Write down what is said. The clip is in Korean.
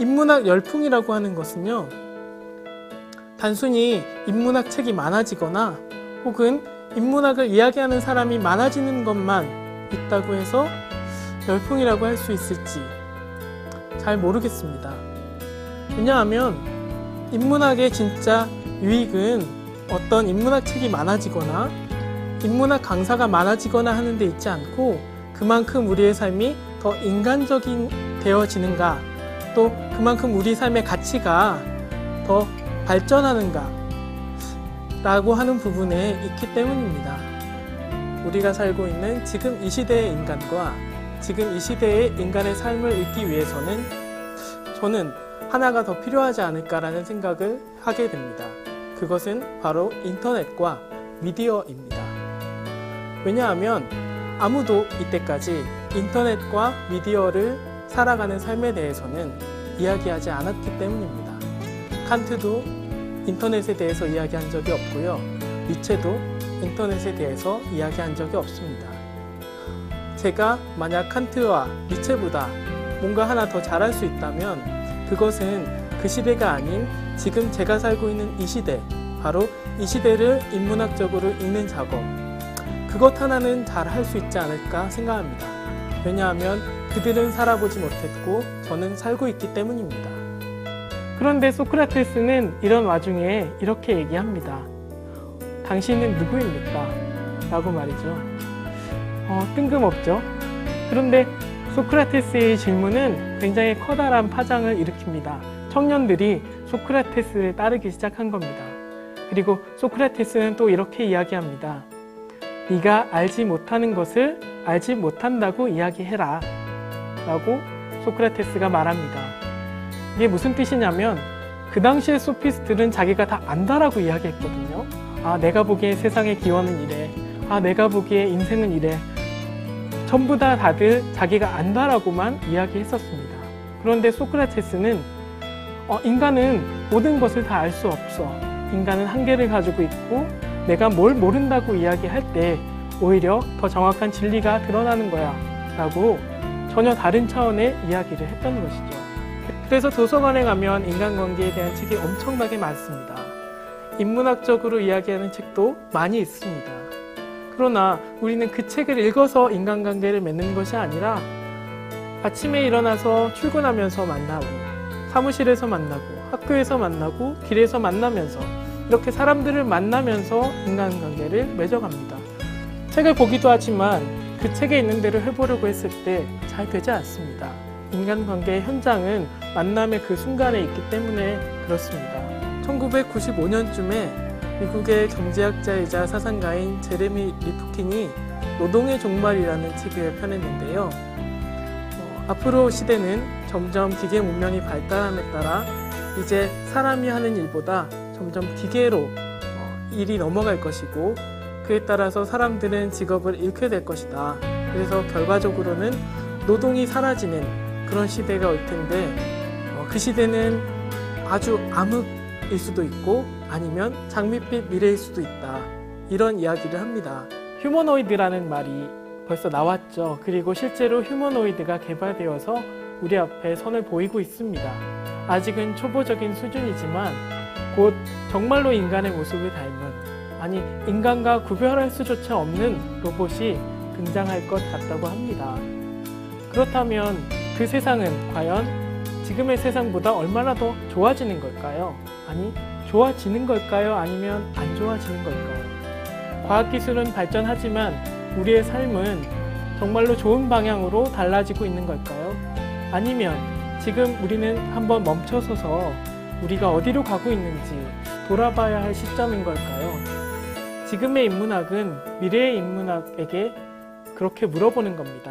인문학 열풍이라고 하는 것은요, 단순히 인문학 책이 많아지거나 혹은 인문학을 이야기하는 사람이 많아지는 것만 있다고 해서 열풍이라고 할 수 있을지 잘 모르겠습니다. 왜냐하면 인문학의 진짜 유익은 어떤 인문학 책이 많아지거나 인문학 강사가 많아지거나 하는 데 있지 않고, 그만큼 우리의 삶이 더 인간적인 되어지는가, 또 그만큼 우리 삶의 가치가 더 발전하는가 라고 하는 부분에 있기 때문입니다. 우리가 살고 있는 지금 이 시대의 인간과 지금 이 시대의 인간의 삶을 읽기 위해서는 저는 하나가 더 필요하지 않을까라는 생각을 하게 됩니다. 그것은 바로 인터넷과 미디어입니다. 왜냐하면 아무도 이때까지 인터넷과 미디어를 살아가는 삶에 대해서는 이야기하지 않았기 때문입니다. 칸트도 인터넷에 대해서 이야기한 적이 없고요. 니체도 인터넷에 대해서 이야기한 적이 없습니다. 제가 만약 칸트와 니체보다 뭔가 하나 더 잘할 수 있다면 그것은 그 시대가 아닌 지금 제가 살고 있는 이 시대, 바로 이 시대를 인문학적으로 읽는 작업, 그것 하나는 잘 할 수 있지 않을까 생각합니다. 왜냐하면 그들은 살아보지 못했고 저는 살고 있기 때문입니다. 그런데 소크라테스는 이런 와중에 이렇게 얘기합니다. 당신은 누구입니까? 라고 말이죠. 뜬금없죠? 그런데 소크라테스의 질문은 굉장히 커다란 파장을 일으킵니다. 청년들이 소크라테스를 따르기 시작한 겁니다. 그리고 소크라테스는 또 이렇게 이야기합니다. 네가 알지 못하는 것을 알지 못한다고 이야기해라 라고 소크라테스가 말합니다. 이게 무슨 뜻이냐면 그 당시의 소피스트는 자기가 다 안다라고 이야기했거든요. 아, 내가 보기에 세상의 기원은 이래. 아, 내가 보기에 인생은 이래. 전부 다들 자기가 안다라고만 이야기했었습니다. 그런데 소크라테스는 인간은 모든 것을 다 알 수 없어. 인간은 한계를 가지고 있고 내가 뭘 모른다고 이야기할 때 오히려 더 정확한 진리가 드러나는 거야 라고 전혀 다른 차원의 이야기를 했던 것이죠. 그래서 도서관에 가면 인간관계에 대한 책이 엄청나게 많습니다. 인문학적으로 이야기하는 책도 많이 있습니다. 그러나 우리는 그 책을 읽어서 인간관계를 맺는 것이 아니라 아침에 일어나서 출근하면서 만나고, 사무실에서 만나고, 학교에서 만나고, 길에서 만나면서 이렇게 사람들을 만나면서 인간관계를 맺어갑니다. 책을 보기도 하지만 그 책에 있는 대로 해보려고 했을 때 잘 되지 않습니다. 인간관계의 현장은 만남의 그 순간에 있기 때문에 그렇습니다. 1995년쯤에 미국의 경제학자이자 사상가인 제레미 리프킨이 노동의 종말이라는 책을 펴냈는데요. 앞으로 시대는 점점 기계 문명이 발달함에 따라 이제 사람이 하는 일보다 점점 기계로 일이 넘어갈 것이고, 그에 따라서 사람들은 직업을 잃게 될 것이다. 그래서 결과적으로는 노동이 사라지는 그런 시대가 올 텐데, 그 시대는 아주 암흑일 수도 있고 아니면 장밋빛 미래일 수도 있다. 이런 이야기를 합니다. 휴머노이드라는 말이 벌써 나왔죠. 그리고 실제로 휴머노이드가 개발되어서 우리 앞에 선을 보이고 있습니다. 아직은 초보적인 수준이지만 곧 정말로 인간의 모습을 닮은, 아니 인간과 구별할 수조차 없는 로봇이 등장할 것 같다고 합니다. 그렇다면 그 세상은 과연 지금의 세상보다 얼마나 더 좋아지는 걸까요? 아니, 좋아지는 걸까요? 아니면 안 좋아지는 걸까요? 과학기술은 발전하지만 우리의 삶은 정말로 좋은 방향으로 달라지고 있는 걸까요? 아니면 지금 우리는 한번 멈춰서서 우리가 어디로 가고 있는지 돌아봐야 할 시점인 걸까요? 지금의 인문학은 미래의 인문학에게 그렇게 물어보는 겁니다.